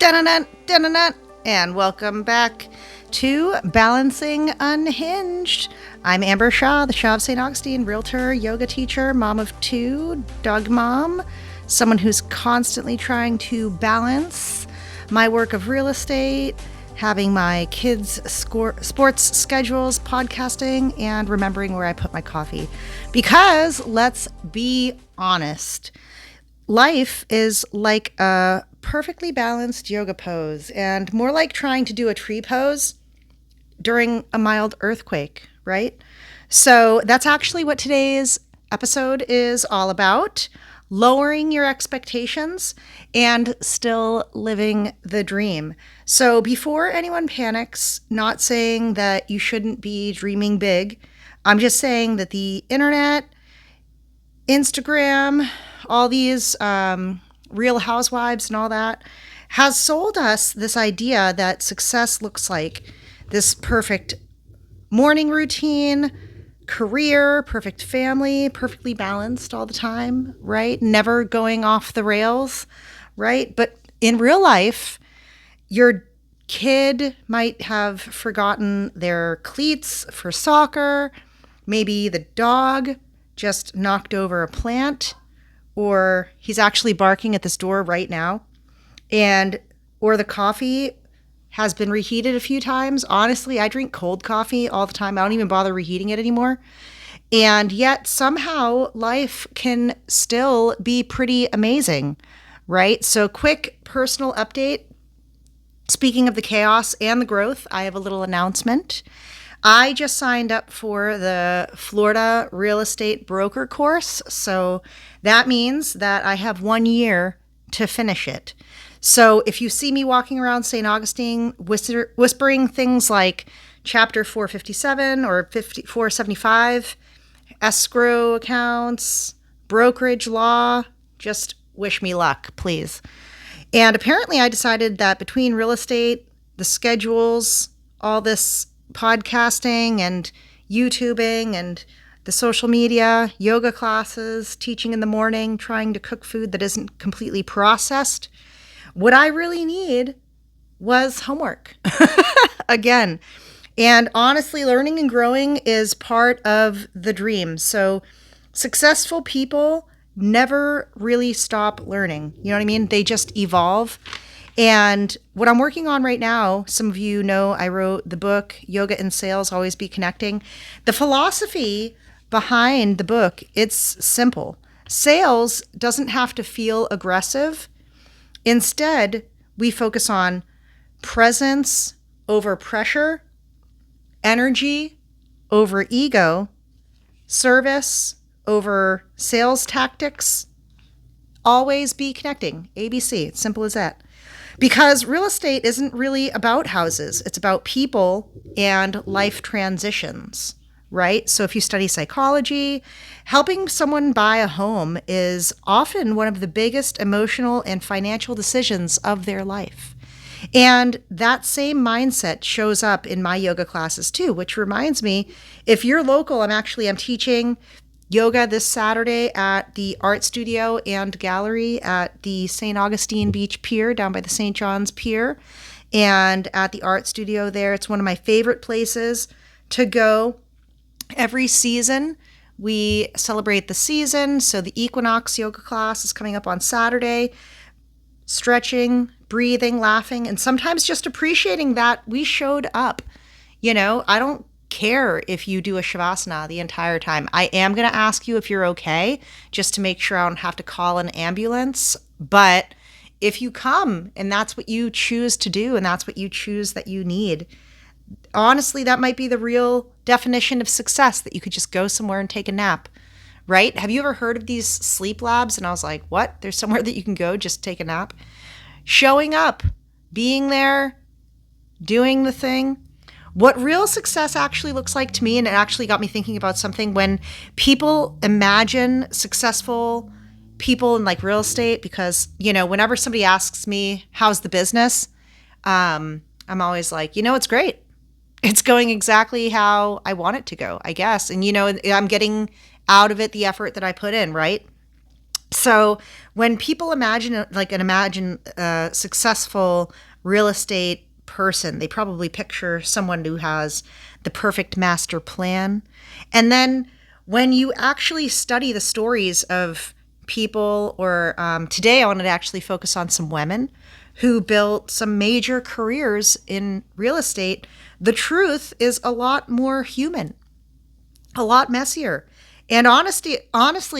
Dun-dun-dun, dun-dun-dun, and welcome back to Balancing Unhinged. I'm Amber Shah, the Shah of St. Augustine, realtor, yoga teacher, mom of two, dog mom, someone who's constantly trying to balance my work of real estate, having my kids' sports schedules, podcasting, and remembering where I put my coffee. Because let's be honest, life is like a perfectly balanced yoga pose and more like trying to do a tree pose during a mild earthquake, right? So that's actually what today's episode is all about. Lowering your expectations and still living the dream. So before anyone panics, not saying that you shouldn't be dreaming big, I'm just saying that the internet, Instagram, all these Real Housewives and all that has sold us this idea that success looks like this perfect morning routine, career, perfect family, perfectly balanced all the time, right? Never going off the rails, right? But in real life, your kid might have forgotten their cleats for soccer. Maybe the dog just knocked over a plant, or he's actually barking at this door right now, or the coffee has been reheated a few times. Honestly, I drink cold coffee all the time. I don't even bother reheating it anymore. And yet somehow life can still be pretty amazing, right? So quick personal update. Speaking of the chaos and the growth, I have a little announcement. I just signed up for the Florida real estate broker course. So that means that I have 1 year to finish it. So if you see me walking around St. Augustine whispering things like chapter 457 or 475, escrow accounts, brokerage law, just wish me luck, please. And apparently I decided that between real estate, the schedules, all this podcasting and YouTubing and the social media, yoga classes, teaching in the morning, trying to cook food that isn't completely processed, what I really need was homework again. And honestly, learning and growing is part of the dream. So successful people never really stop learning. You know what I mean? They just evolve. And what I'm working on right now, some of you know I wrote the book, Yoga and Sales, Always Be Connecting. The philosophy behind the book, it's simple. Sales doesn't have to feel aggressive. Instead, we focus on presence over pressure, energy over ego, service over sales tactics. Always be connecting. ABC. It's simple as that. Because real estate isn't really about houses. It's about people and life transitions, right? So if you study psychology, helping someone buy a home is often one of the biggest emotional and financial decisions of their life. And that same mindset shows up in my yoga classes too, which reminds me, if you're local, I'm teaching yoga this Saturday at the art studio and gallery at the St. Augustine Beach Pier down by the St. John's Pier. And at the art studio there, it's one of my favorite places to go. Every season, we celebrate the season. So the equinox yoga class is coming up on Saturday. Stretching, breathing, laughing, and sometimes just appreciating that we showed up. You know, I don't care if you do a shavasana the entire time. I am going to ask you if you're okay, just to make sure I don't have to call an ambulance. But if you come and that's what you choose to do and that's what you choose that you need, honestly, that might be the real definition of success, that you could just go somewhere and take a nap, right? Have you ever heard of these sleep labs? And I was like, what? There's somewhere that you can go just take a nap? Showing up, being there, doing the thing. What real success actually looks like to me, and it actually got me thinking about something, when people imagine successful people in like real estate, because, you know, whenever somebody asks me, how's the business? I'm always like, you know, it's great. It's going exactly how I want it to go, I guess. And, you know, I'm getting out of it the effort that I put in, right? So when people imagine a successful real estate person, they probably picture someone who has the perfect master plan. And then when you actually study the stories of people, or today I wanted to actually focus on some women who built some major careers in real estate, the truth is a lot more human, a lot messier, and honestly,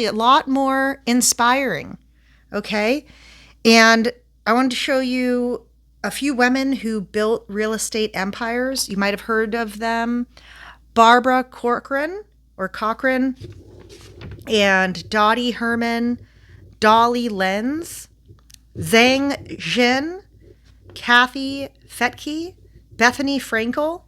a lot more inspiring. Okay. And I wanted to show you a few women who built real estate empires. You might have heard of them: Barbara Corcoran or Cochran, and Dottie Herman, Dolly Lenz, Zhang Jin, Kathy Fetke, Bethany Frankel,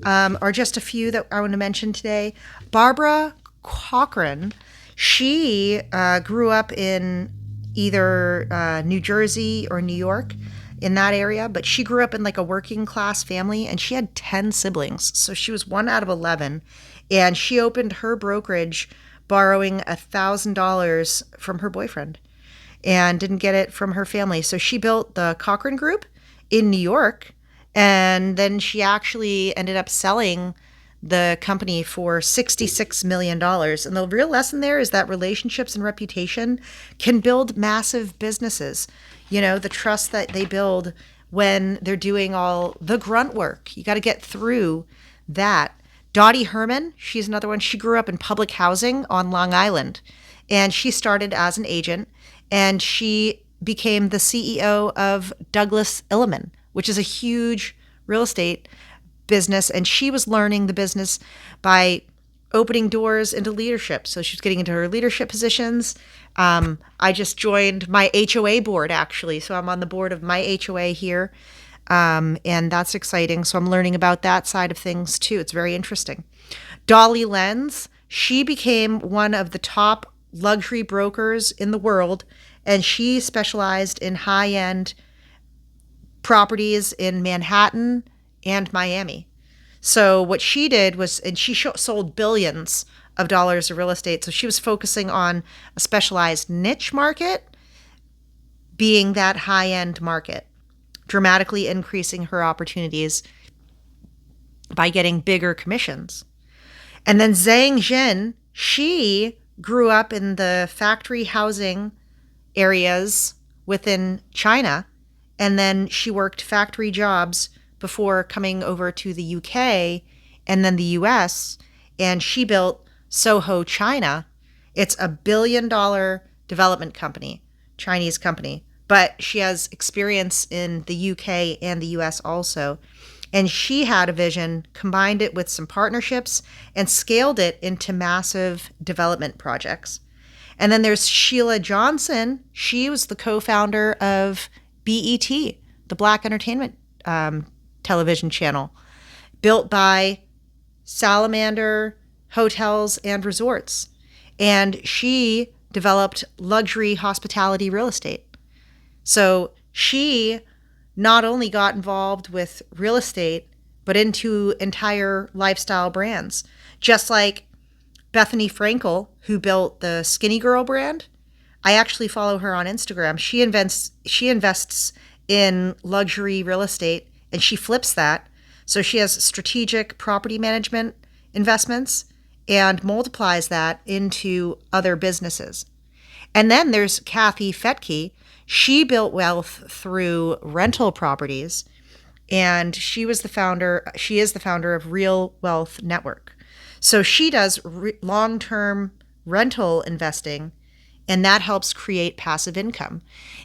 are just a few that I want to mention today. Barbara Cochran, she grew up in either New Jersey or New York, in that area, but she grew up in like a working class family, and she had 10 siblings. So she was one out of 11. And she opened her brokerage borrowing $1,000 from her boyfriend and didn't get it from her family. So she built the Cochran Group in New York, and then she actually ended up selling the company for $66 million. And the real lesson there is that relationships and reputation can build massive businesses. You know, the trust that they build when they're doing all the grunt work. You got to get through that. Dottie Herman, she's another one. She grew up in public housing on Long Island, and she started as an agent, and she became the CEO of Douglas Elliman, which is a huge real estate business. And she was learning the business by opening doors into leadership. So she was getting into her leadership positions. I just joined my HOA board, actually. So I'm on the board of my HOA here. And that's exciting. So I'm learning about that side of things too. It's very interesting. Dolly Lenz, she became one of the top luxury brokers in the world, and she specialized in high-end properties in Manhattan and Miami. So what she did was, and she sold billions of dollars of real estate. So she was focusing on a specialized niche market, being that high-end market, dramatically increasing her opportunities by getting bigger commissions. And then Zhang Jin, she grew up in the factory housing areas within China, and then she worked factory jobs before coming over to the UK and then the US, and she built Soho China. It's $1 billion development company, Chinese company, but she has experience in the UK and the US also. And she had a vision, combined it with some partnerships, and scaled it into massive development projects. And then there's Sheila Johnson. She was the co-founder of BET, the Black Entertainment television channel, built by Salamander Hotels and Resorts. And she developed luxury hospitality real estate. So she not only got involved with real estate, but into entire lifestyle brands. Just like Bethany Frankel, who built the Skinny Girl brand. I actually follow her on Instagram. She invests in luxury real estate, and she flips that. So she has strategic property management investments and multiplies that into other businesses. And then there's Kathy Fetke. She built wealth through rental properties, and she is the founder of Real Wealth Network. So she does long-term rental investing, and that helps create passive income.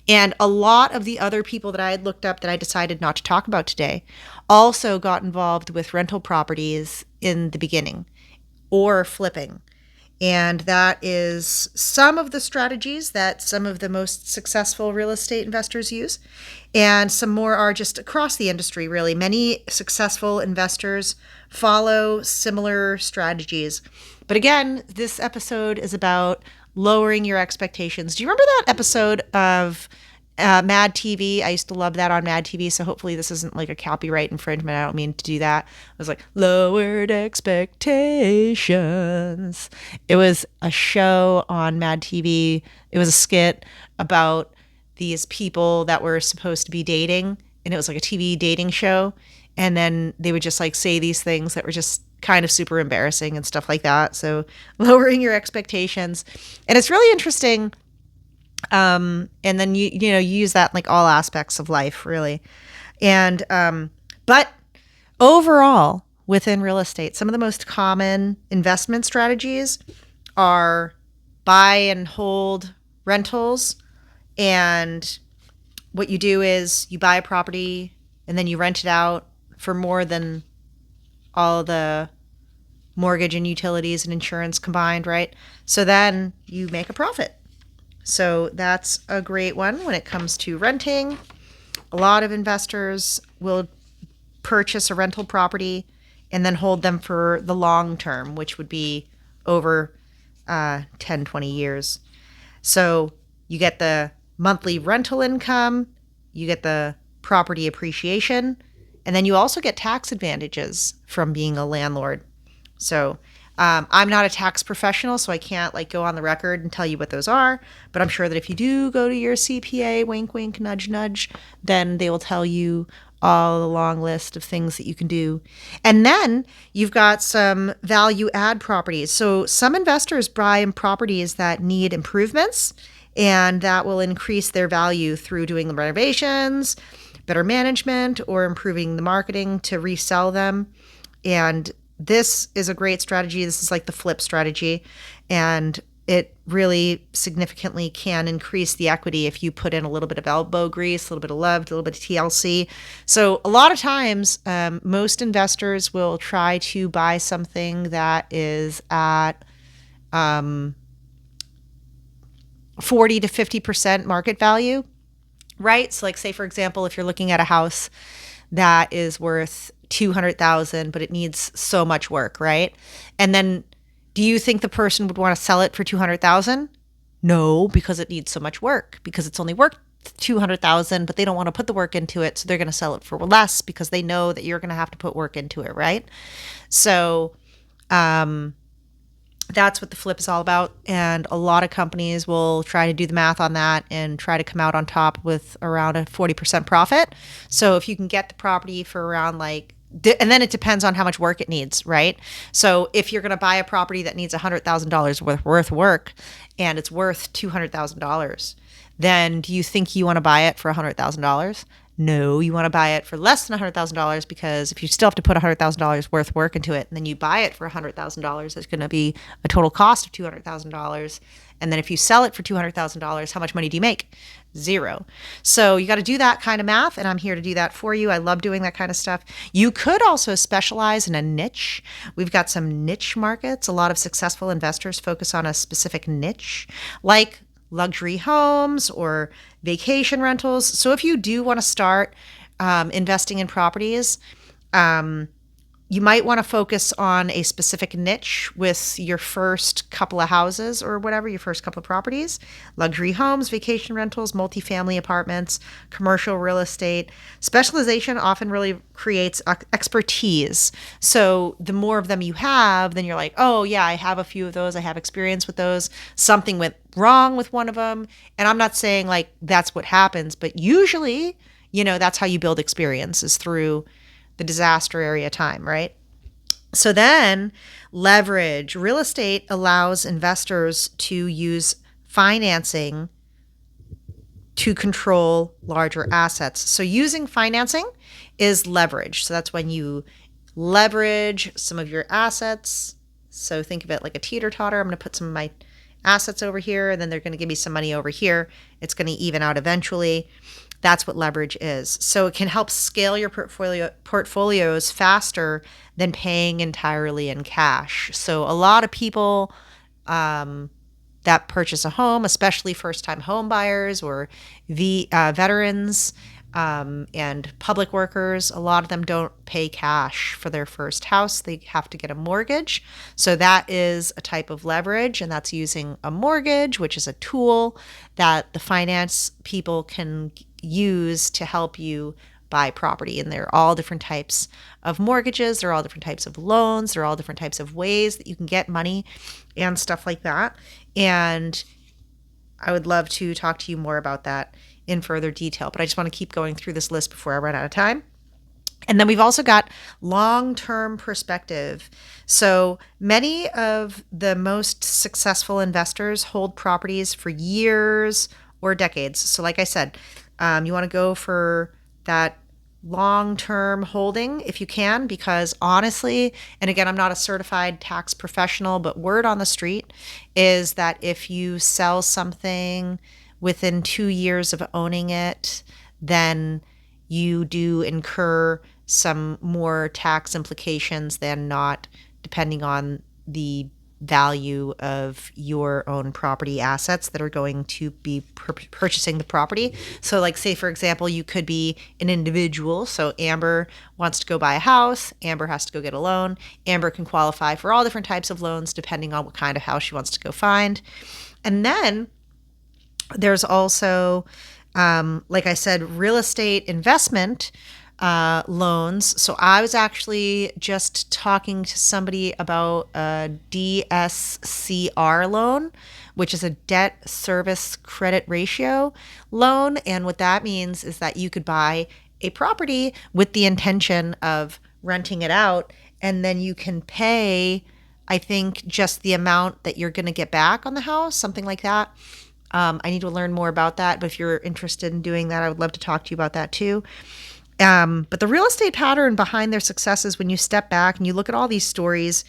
And a lot of the other people that I had looked up that I decided not to talk about today also got involved with rental properties in the beginning or flipping. And that is some of the strategies that some of the most successful real estate investors use. And some more are just across the industry, really. Many successful investors follow similar strategies. But again, this episode is about lowering your expectations. Do you remember that episode of Mad TV. I used to love that on Mad TV. So hopefully this isn't like a copyright infringement. I don't mean to do that. I was like, lowered expectations. It was a show on Mad TV. It was a skit about these people that were supposed to be dating. And it was like a TV dating show. And then they would just like say these things that were just kind of super embarrassing and stuff like that. So lowering your expectations. And it's really interesting, and then you use that in like all aspects of life, really. And but overall, within real estate, some of the most common investment strategies are buy and hold rentals. And what you do is you buy a property and then you rent it out for more than all the mortgage and utilities and insurance combined, right? So then you make a profit. So that's a great one when it comes to renting. A lot of investors will purchase a rental property and then hold them for the long term, which would be over 10, 20 years. So you get the monthly rental income, you get the property appreciation, and then you also get tax advantages from being a landlord. So I'm not a tax professional, so I can't like go on the record and tell you what those are. But I'm sure that if you do go to your CPA, wink, wink, nudge, nudge, then they will tell you all the long list of things that you can do. And then you've got some value add properties. So some investors buy in properties that need improvements, and that will increase their value through doing the renovations, better management, or improving the marketing to resell them. And this is a great strategy. This is like the flip strategy, and it really significantly can increase the equity if you put in a little bit of elbow grease, a little bit of love, a little bit of TLC. So a lot of times, most investors will try to buy something that is at 40 to 50% market value, right? So like say, for example, if you're looking at a house that is worth 200,000, but it needs so much work, right? And then do you think the person would want to sell it for 200,000? No, because it needs so much work, because it's only worth 200,000, but they don't want to put the work into it. So they're going to sell it for less because they know that you're going to have to put work into it, right? So, that's what the flip is all about. And a lot of companies will try to do the math on that and try to come out on top with around a 40% profit. So if you can get the property for around like, and then it depends on how much work it needs, right? So if you're going to buy a property that needs $100,000 worth of work and it's worth $200,000, then do you think you want to buy it for $100,000? No, you want to buy it for less than $100,000, because if you still have to put $100,000 worth work into it, and then you buy it for $100,000, it's going to be a total cost of $200,000. And then if you sell it for $200,000, how much money do you make? Zero. So you got to do that kind of math, and I'm here to do that for you. I love doing that kind of stuff. You could also specialize in a niche. We've got some niche markets. A lot of successful investors focus on a specific niche, like luxury homes or vacation rentals. So if you do want to start investing in properties, you might want to focus on a specific niche with your first couple of houses or whatever, your first couple of properties: luxury homes, vacation rentals, multifamily apartments, commercial real estate. Specialization often really creates expertise. So the more of them you have, then you're like, oh yeah, I have a few of those. I have experience with those. Something went wrong with one of them. And I'm not saying like that's what happens, but usually, that's how you build experience, is through the disaster area time, right? So then leverage. Real estate allows investors to use financing to control larger assets. So using financing is leverage. So that's when you leverage some of your assets. So think of it like a teeter-totter. I'm going to put some of my assets over here, and then they're going to give me some money over here. It's going to even out eventually. That's what leverage is. So it can help scale your portfolios faster than paying entirely in cash. So a lot of people that purchase a home, especially first-time home buyers or veterans, and public workers, a lot of them don't pay cash for their first house. They have to get a mortgage. So that is a type of leverage, and that's using a mortgage, which is a tool that the finance people can use to help you buy property. And there are all different types of mortgages, there are all different types of loans, there are all different types of ways that you can get money and stuff like that. And I would love to talk to you more about that in further detail, but I just want to keep going through this list before I run out of time. And then we've also got long-term perspective. So many of the most successful investors hold properties for years or decades. So like I said, you want to go for that long-term holding if you can, because honestly, and again, I'm not a certified tax professional, but word on the street is that if you sell something within 2 years of owning it, then you do incur some more tax implications than not, depending on the value of your own property assets that are going to be purchasing the property. So like say, for example, you could be an individual. So Amber wants to go buy a house. Amber has to go get a loan. Amber can qualify for all different types of loans depending on what kind of house she wants to go find. And then there's also, like I said, real estate investment loans. So I was actually just talking to somebody about a DSCR loan, which is a debt service credit ratio loan. And what that means is that you could buy a property with the intention of renting it out, and then you can pay, I think, just the amount that you're going to get back on the house, something like that. I need to learn more about that, but if you're interested in doing that, I would love to talk to you about that too. But the real estate pattern behind their success is when you step back and you look at all these stories,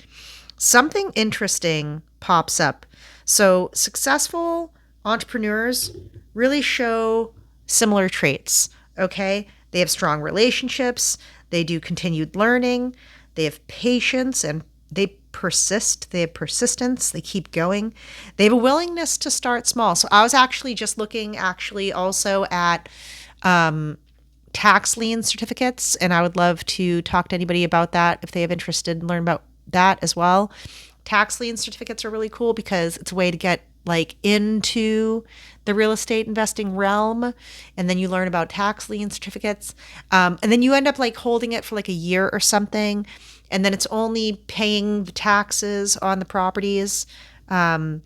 something interesting pops up. So successful entrepreneurs really show similar traits, okay? They have strong relationships, they do continued learning, they have patience, and they persist, they have persistence, they keep going. They have a willingness to start small. So I was actually just looking also at tax lien certificates, and I would love to talk to anybody about that if they have interested and learn about that as well. Tax lien certificates are really cool because it's a way to get like into the real estate investing realm, and then you learn about tax lien certificates, and then you end up like holding it for like a year or something, and then it's only paying the taxes on the properties. And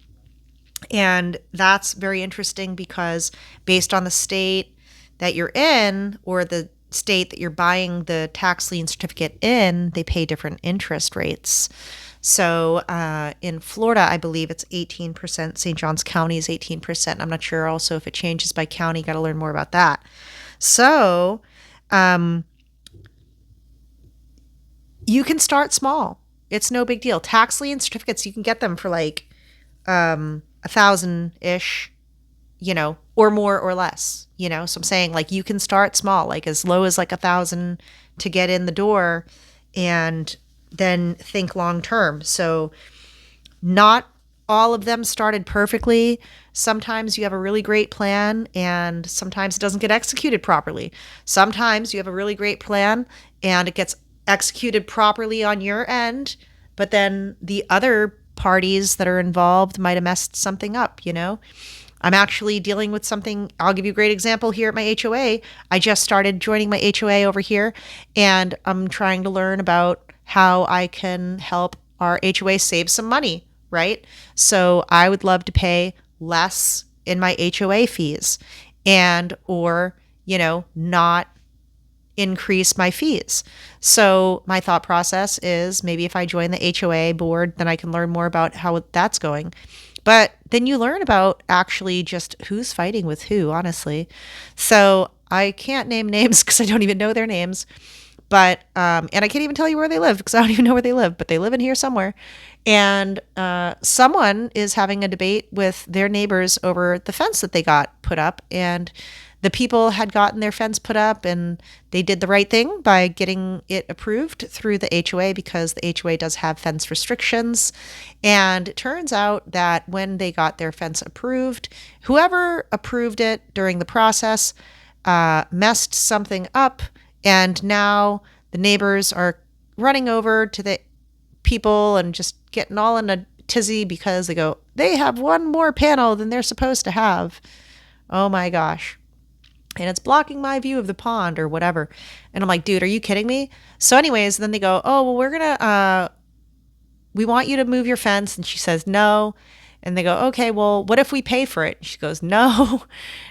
that's very interesting because based on the state that you're in or the state that you're buying the tax lien certificate in, they pay different interest rates. So in Florida, I believe it's 18%. St. Johns County is 18%. I'm not sure also if it changes by county. Got to learn more about that. So you can start small. It's no big deal. Tax lien certificates, you can get them for like 1,000-ish, or more or less, So I'm saying like you can start small, like as low as like 1,000 to get in the door, and then think long term. So not all of them started perfectly. Sometimes you have a really great plan and sometimes it doesn't get executed properly. Sometimes you have a really great plan and it gets executed properly on your end, but then the other parties that are involved might have messed something up, I'm actually dealing with something. I'll give you a great example here at my HOA. I just started joining my HOA over here, and I'm trying to learn about how I can help our HOA save some money, right? So I would love to pay less in my HOA fees or not increase my fees. So my thought process is maybe if I join the HOA board, then I can learn more about how that's going. But then you learn about actually just who's fighting with who, honestly. So I can't name names because I don't even know their names. But, and I can't even tell you where they live because I don't even know where they live, but they live in here somewhere. And someone is having a debate with their neighbors over the fence that they got put up. And the people had gotten their fence put up and they did the right thing by getting it approved through the HOA because the HOA does have fence restrictions. And it turns out that when they got their fence approved, whoever approved it during the process messed something up, and now the neighbors are running over to the people and just getting all in a tizzy because they have one more panel than they're supposed to have. Oh my gosh. And it's blocking my view of the pond or whatever. And I'm like, dude, are you kidding me? So anyways, then they go, oh, well, we want you to move your fence. And she says, no. And they go, okay, well, what if we pay for it? And she goes, no.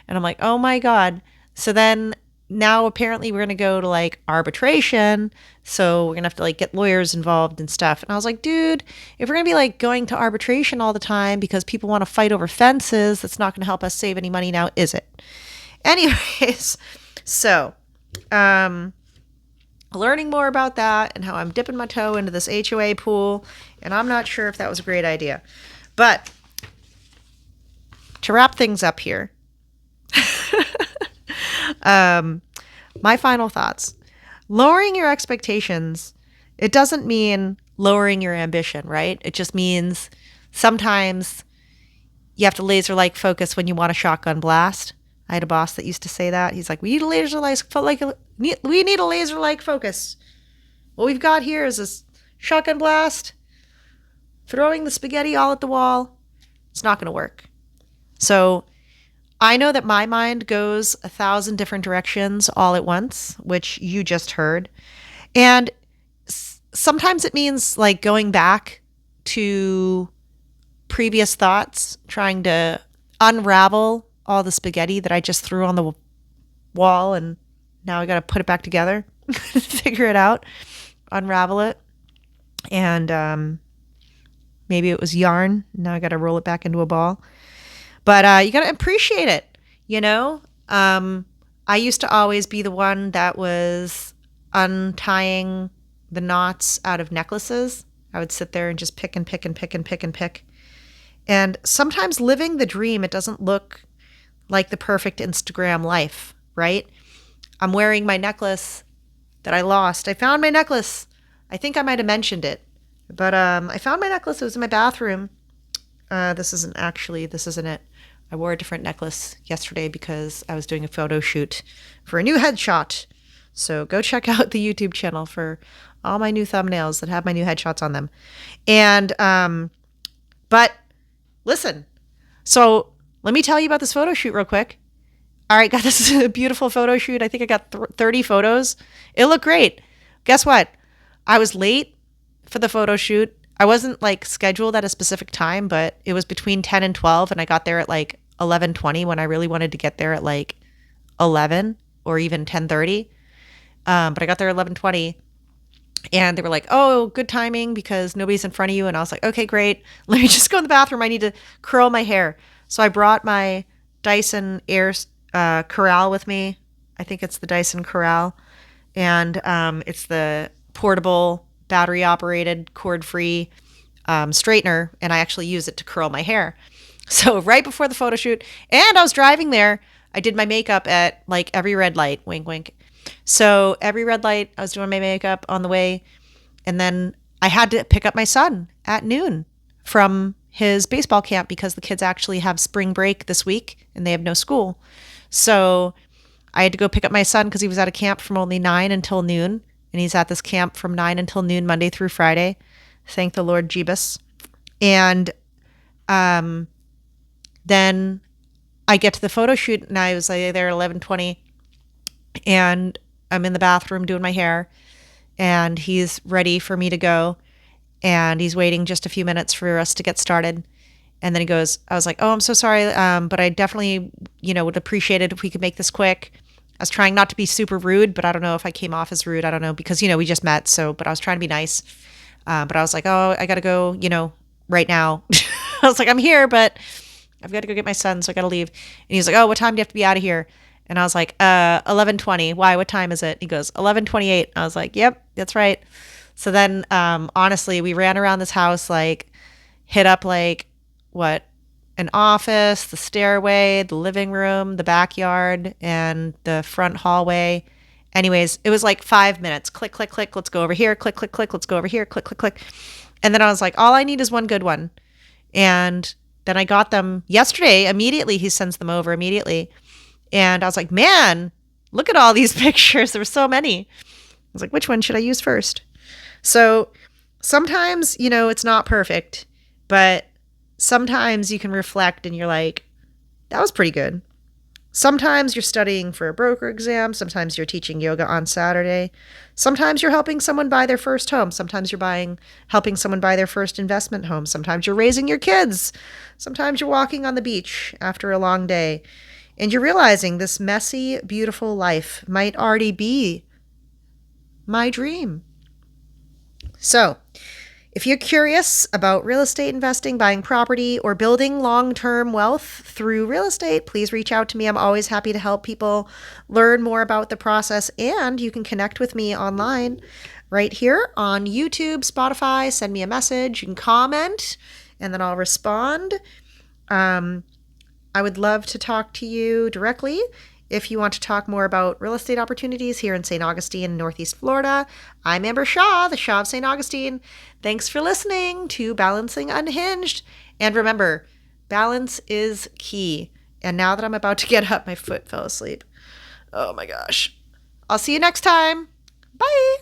And I'm like, oh my God. So then now apparently we're going to go to like arbitration. So we're going to have to like get lawyers involved and stuff. And I was like, dude, if we're going to be like going to arbitration all the time because people want to fight over fences, that's not going to help us save any money now, is it? Anyways, so learning more about that and how I'm dipping my toe into this HOA pool. And I'm not sure if that was a great idea. But to wrap things up here, my final thoughts. Lowering your expectations, it doesn't mean lowering your ambition, right? It just means sometimes you have to laser-like focus when you want a shotgun blast. I had a boss that used to say that. He's like, we need a laser-like focus. What we've got here is this shotgun blast, throwing the spaghetti all at the wall. It's not going to work. So I know that my mind goes 1,000 different directions all at once, which you just heard. And sometimes it means like going back to previous thoughts, trying to unravel all the spaghetti that I just threw on the wall, and now I got to put it back together, figure it out, unravel it. And maybe it was yarn. Now I got to roll it back into a ball. But you got to appreciate it, you know? I used to always be the one that was untying the knots out of necklaces. I would sit there and just pick and pick and pick and pick and pick. And sometimes living the dream, it doesn't look like the perfect Instagram life, right? I'm wearing my necklace that I lost. I found my necklace. I think I might have mentioned it. But I found my necklace. It was in my bathroom. This isn't it. I wore a different necklace yesterday because I was doing a photo shoot for a new headshot. So go check out the YouTube channel for all my new thumbnails that have my new headshots on them. And, but listen, so let me tell you about this photo shoot real quick. All right, got this beautiful photo shoot. I think I got 30 photos. It looked great. Guess what? I was late for the photo shoot. I wasn't like scheduled at a specific time, but it was between 10 and 12, and I got there at like 11:20 when I really wanted to get there at like 11 or even 10:30. But I got there at 11:20, and they were like, oh, good timing because nobody's in front of you. And I was like, okay, great. Let me just go in the bathroom. I need to curl my hair. So I brought my Dyson Air Corral with me. I think it's the Dyson Corral. And it's the portable, battery-operated, cord-free straightener. And I actually use it to curl my hair. So right before the photo shoot, and I was driving there, I did my makeup at like every red light, wink, wink. So every red light, I was doing my makeup on the way. And then I had to pick up my son at noon from his baseball camp because the kids actually have spring break this week and they have no school. So I had to go pick up my son because he was at a camp from only 9 until noon. And he's at this camp from 9 until noon, Monday through Friday. Thank the Lord Jeebus. And then I get to the photo shoot and I was like there at 11:20. And I'm in the bathroom doing my hair, and he's ready for me to go. And he's waiting just a few minutes for us to get started. And then he goes, I was like, oh, I'm so sorry. But I definitely, would appreciate it if we could make this quick. I was trying not to be super rude, but I don't know if I came off as rude. I don't know because, we just met. But I was trying to be nice. But I was like, oh, I got to go, right now. I was like, I'm here, but I've got to go get my son. So I got to leave. And he's like, oh, what time do you have to be out of here? And I was like, 11:20. Why? What time is it? He goes, 11:28. I was like, yep, that's right. So then, honestly, we ran around this house, like hit up an office, the stairway, the living room, the backyard, and the front hallway. Anyways, it was like 5 minutes. Click, click, click. Let's go over here. Click, click, click. Let's go over here. Click, click, click. And then I was like, all I need is one good one. And then I got them yesterday. Immediately, he sends them over immediately. And I was like, man, look at all these pictures. There were so many. I was like, which one should I use first? So sometimes, it's not perfect, but sometimes you can reflect and you're like, that was pretty good. Sometimes you're studying for a broker exam. Sometimes you're teaching yoga on Saturday. Sometimes you're helping someone buy their first home. Sometimes you're helping someone buy their first investment home. Sometimes you're raising your kids. Sometimes you're walking on the beach after a long day. And you're realizing this messy, beautiful life might already be my dream. So, if you're curious about real estate investing, buying property, or building long-term wealth through real estate, please reach out to me. I'm always happy to help people learn more about the process, and you can connect with me online right here on YouTube, Spotify. Send me a message. You can comment, and then I'll respond. I would love to talk to you directly. If you want to talk more about real estate opportunities here in St. Augustine, Northeast Florida, I'm Amber Shah, the Shah of St. Augustine. Thanks for listening to Balancing Unhinged. And remember, balance is key. And now that I'm about to get up, my foot fell asleep. Oh my gosh. I'll see you next time. Bye.